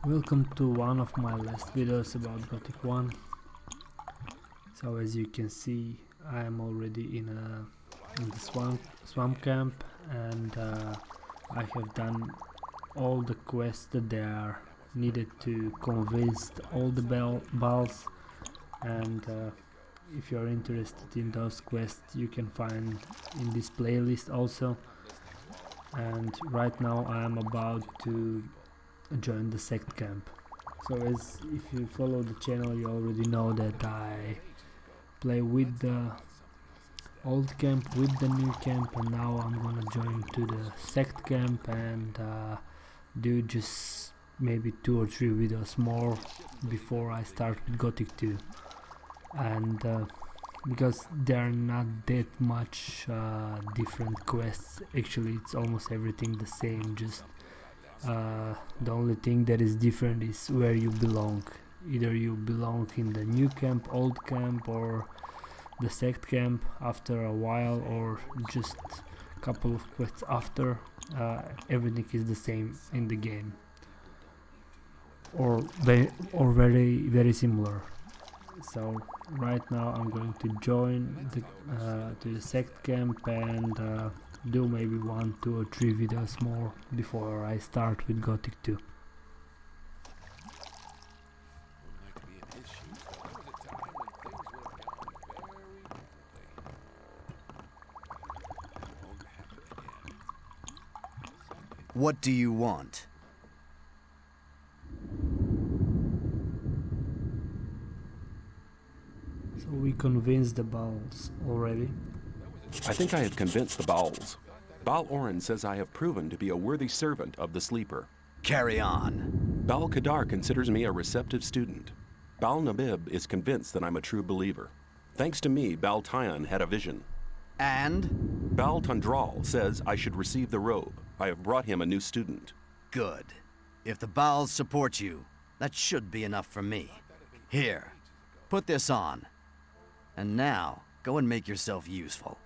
Welcome to one of my last videos about Gothic 1. So as you can see, I am already in the swamp camp, and I have done all the quests that they are needed to convince all the balls, and if you're interested in those quests you can find in this playlist also. And right now I am about to join the Sect camp. So as if you follow the channel, you already know that I play with the old camp, with the new camp, and now I'm gonna join to the Sect camp and do just maybe 2 or 3 videos more before I start with Gothic 2. And because there are not that much different quests, actually it's almost everything the same, just the only thing that is different is where you belong. Either you belong in the new camp, old camp, or the Sect camp after a while, or just a couple of quests after. Everything is the same in the game, or very similar. So right now I'm going to join to the Sect camp and do maybe 1, 2 or 3 videos more before I start with Gothic 2. What do you want? So we convinced the balls already. I think I have convinced the Bowls. Baal Oren says I have proven to be a worthy servant of the Sleeper. Carry on. Baal Kadar considers me a receptive student. Baal Nabib is convinced that I'm a true believer. Thanks to me, Baal Tyon had a vision. And? Baal Tundral says I should receive the robe. I have brought him a new student. Good. If the Baals support you, that should be enough for me. Here, put this on. And now, go and make yourself useful.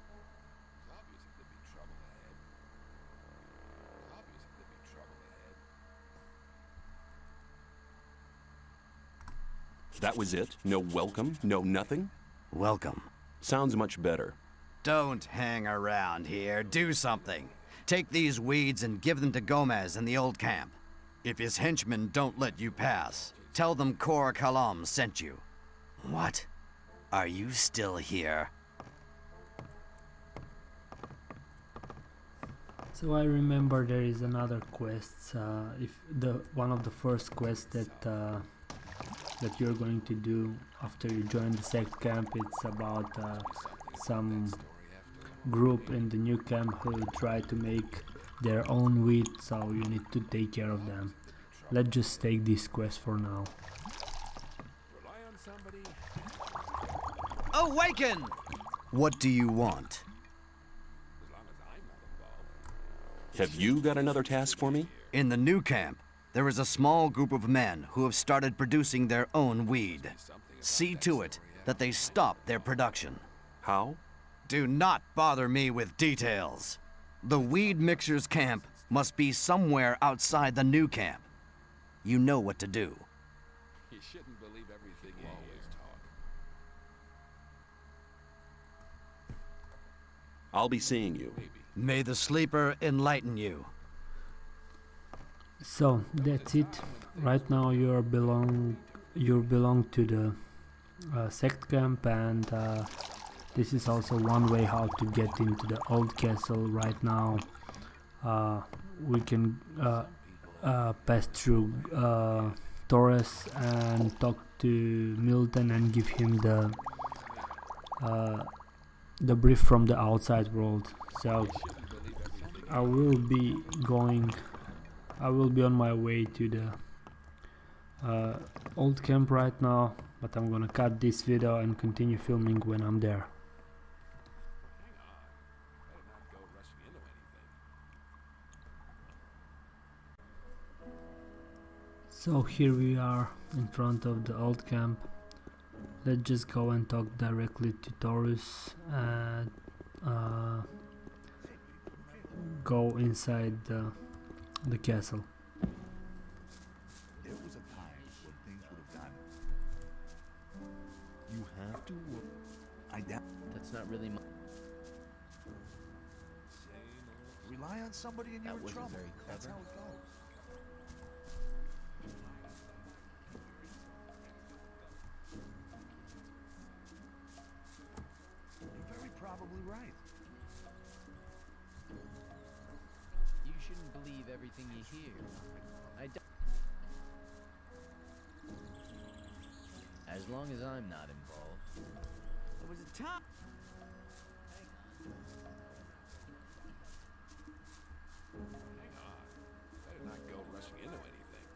That was it? No welcome? No nothing? Welcome. Sounds much better. Don't hang around here. Do something. Take these weeds and give them to Gomez in the old camp. If his henchmen don't let you pass, tell them Kor Kalam sent you. What? Are you still here? So I remember there is another quest. If one of the first quests that you're going to do after you join the Sect camp, it's about some group in the new camp who try to make their own weed, so you need to take care of them. Let's just take this quest for now. Awaken! What do you want? Have you got another task for me? In the new camp, there is a small group of men who have started producing their own weed. See to it that they stop their production. How? Do not bother me with details. The weed mixers camp must be somewhere outside the new camp. You know what to do. You shouldn't believe everything you always talk. I'll be seeing you. May the Sleeper enlighten you. So that's it. Right now you belong to the Sect camp, and this is also one way how to get into the old castle. Right now we can pass through Torres and talk to Milton and give him the brief from the outside world. So I will be on my way to the old camp right now, but I'm gonna cut this video and continue filming when I'm there. So here we are in front of the old camp. Let's just go and talk directly to Taurus and go inside the castle. There was a That's not really my... Rely on somebody and you're That in wasn't trouble. very That's how clever. it goes. You're very probably right. You shouldn't believe everything you hear. I don't... As long as I'm not involved. There was a time. Hang on. Better not go rushing into anything.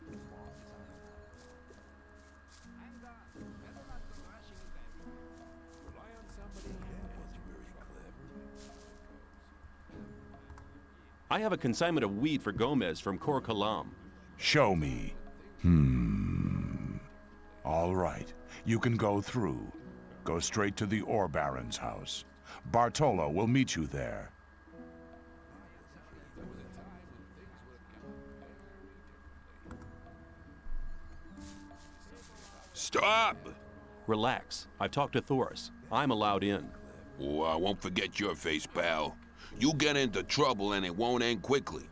Rely on somebody. That's very clever. I have a consignment of weed for Gomez from Kor Kalam. Show me. All right. You can go through. Go straight to the Ore Baron's house. Bartolo will meet you there. Stop! Relax. I've talked to Thoris. I'm allowed in. Oh, I won't forget your face, pal. You get into trouble and it won't end quickly.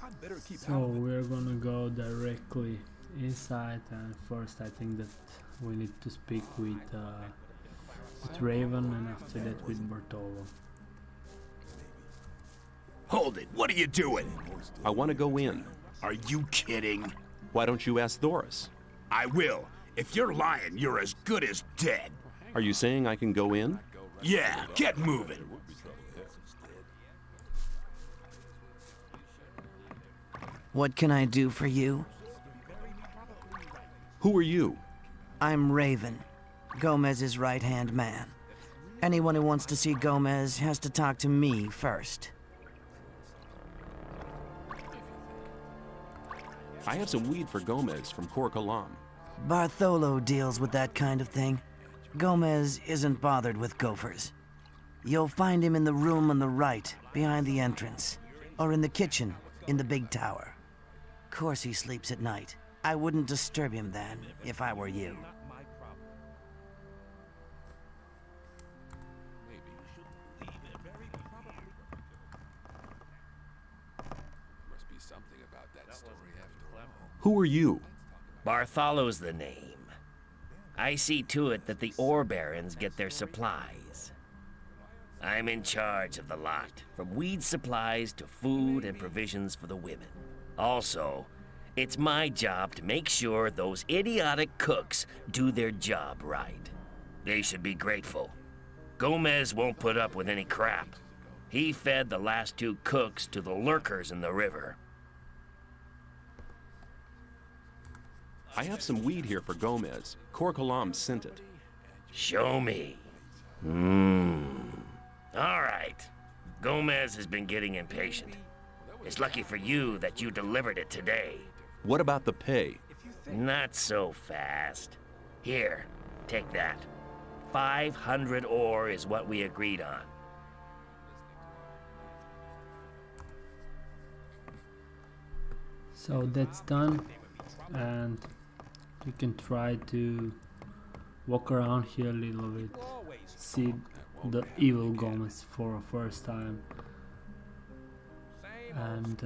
I'd better keep So we're gonna go directly inside, and first I think that we need to speak with Raven, and after that with Bartolo. Hold it, what are you doing? I want to go in. Are you kidding? Why don't you ask Thoris? I will. If you're lying, you're as good as dead. Are you saying I can go in? Yeah, get moving. What can I do for you? Who are you? I'm Raven, Gomez's right-hand man. Anyone who wants to see Gomez has to talk to me first. I have some weed for Gomez from Kor Kalam. Bartholo deals with that kind of thing. Gomez isn't bothered with gophers. You'll find him in the room on the right, behind the entrance. Or in the kitchen, in the big tower. Course he sleeps at night. I wouldn't disturb him then, if I were you. Must be something about that story after all. Who are you? Bartholo's the name. I see to it that the ore barons get their supplies. I'm in charge of the lot, from weed supplies to food and provisions for the women. Also, it's my job to make sure those idiotic cooks do their job right. They should be grateful. Gomez won't put up with any crap. He fed the last two cooks to the lurkers in the river. I have some weed here for Gomez. Kor Kalam sent it. Show me. All right. Gomez has been getting impatient. It's lucky for you that you delivered it today. What about the pay? Not so fast. Here, take that. 500 ore is what we agreed on. So that's done, and you can try to walk around here a little bit, see the evil Gomez for a first time, and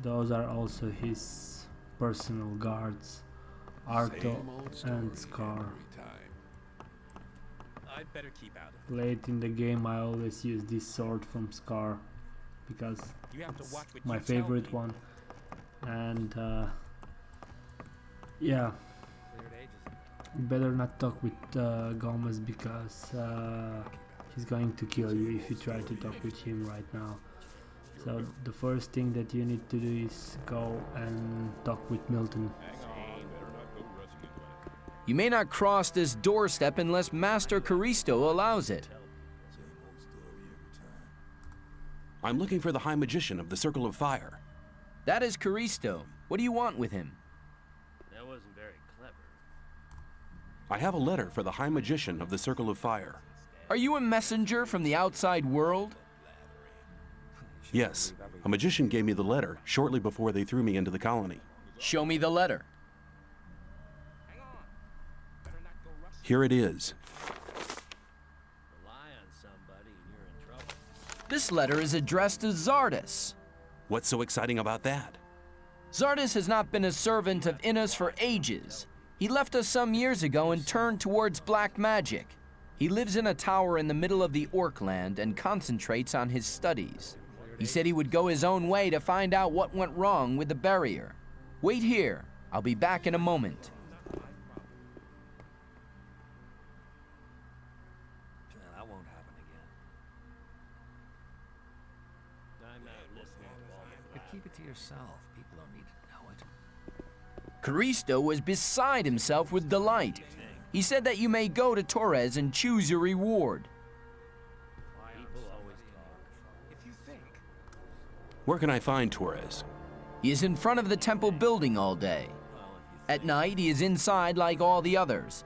those are also his personal guards, Arto and Scar. I'd better keep out of Late in the game I always use this sword from Scar because it's my favorite one, and yeah, you better not talk with Gomez because he's going to kill you if you try to talk with him right now. So the first thing that you need to do is go and talk with Milton. You may not cross this doorstep unless Master Caristo allows it. I'm looking for the High Magician of the Circle of Fire. That is Caristo. What do you want with him? That wasn't very clever. I have a letter for the High Magician of the Circle of Fire. Are you a messenger from the outside world? Yes, a magician gave me the letter shortly before they threw me into the colony. Show me the letter. Here it is. This letter is addressed to Zardus. What's so exciting about that? Zardus has not been a servant of Innos for ages. He left us some years ago and turned towards black magic. He lives in a tower in the middle of the Orc land and concentrates on his studies. He said he would go his own way to find out what went wrong with the barrier. Wait here. I'll be back in a moment. That won't happen again. But keep it to yourself. People don't need to know it. Caristo was beside himself with delight. He said that you may go to Torres and choose your reward. Where can I find Torres? He is in front of the temple building all day. At night, he is inside like all the others.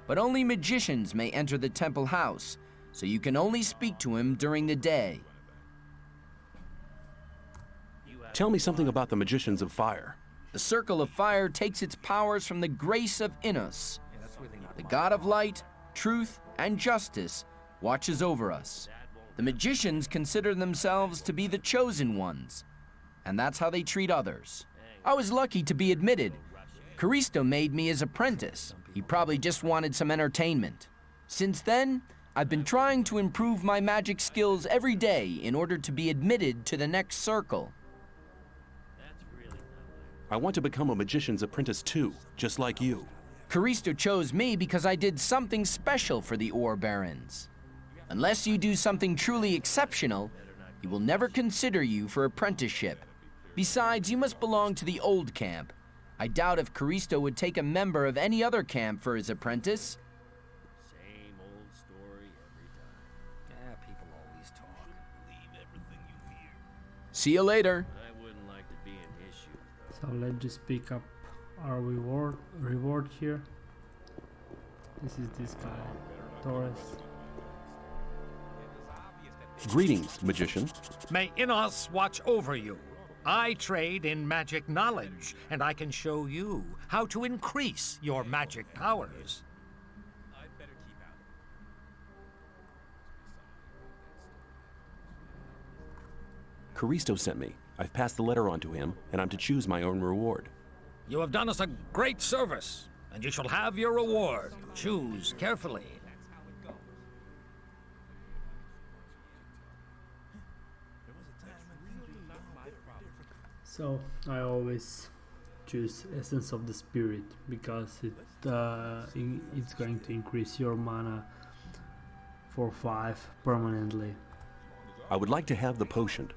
But only magicians may enter the temple house, so you can only speak to him during the day. Tell me something about the Magicians of Fire. The Circle of Fire takes its powers from the grace of Innos. The God of Light, Truth, and Justice watches over us. The magicians consider themselves to be the chosen ones, and that's how they treat others. I was lucky to be admitted. Caristo made me his apprentice. He probably just wanted some entertainment. Since then, I've been trying to improve my magic skills every day in order to be admitted to the next circle. I want to become a magician's apprentice too, just like you. Caristo chose me because I did something special for the Ore Barons. Unless you do something truly exceptional, he will never consider you for apprenticeship. Besides, you must belong to the old camp. I doubt if Caristo would take a member of any other camp for his apprentice. Same old story every time. Yeah, people always talk. Believe everything you hear. See you later. I wouldn't like to be an issue, though. So let's just pick up our reward here. This is this guy, Torres. Greetings, magician. May Innos watch over you. I trade in magic knowledge, and I can show you how to increase your magic powers. Caristo sent me. I've passed the letter on to him, and I'm to choose my own reward. You have done us a great service, and you shall have your reward. Choose carefully. So I always choose Essence of the Spirit because it's going to increase your mana for 5 permanently. I would like to have the potion.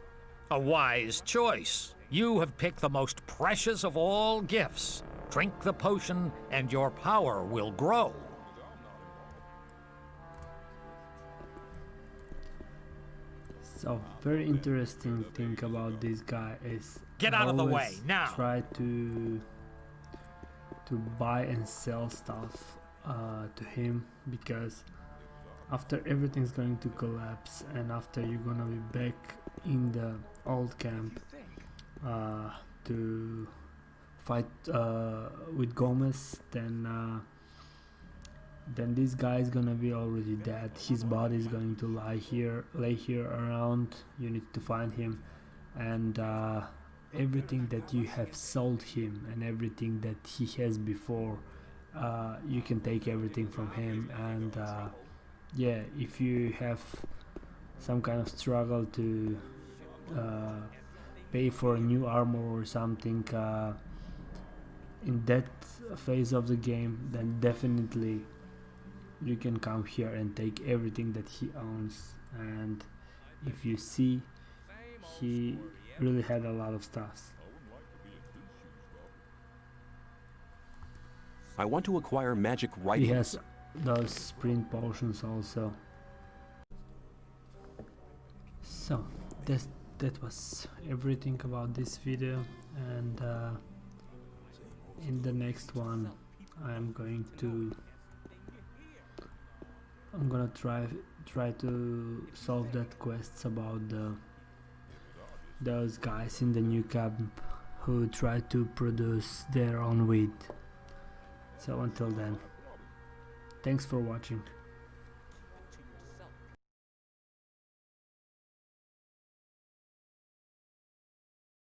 A wise choice. You have picked the most precious of all gifts. Drink the potion, and your power will grow. So, very interesting thing about this guy is Get I out of the way, always now! Try to buy and sell stuff to him, because after everything's going to collapse and after you're gonna be back in the old camp to fight with Gomez, then this guy is gonna be already dead. His body is going to lay here around. You need to find him, and everything that you have sold him and everything that he has before, you can take everything from him. And yeah, if you have some kind of struggle to pay for a new armor or something in that phase of the game, then definitely you can come here and take everything that he owns. And if you see, he really had a lot of stuff. I want to acquire magic He writings. has those sprint potions also. So that was everything about this video, and in the next one I'm gonna try to solve that quests about those guys in the new camp who try to produce their own weed. So until then, thanks for watching.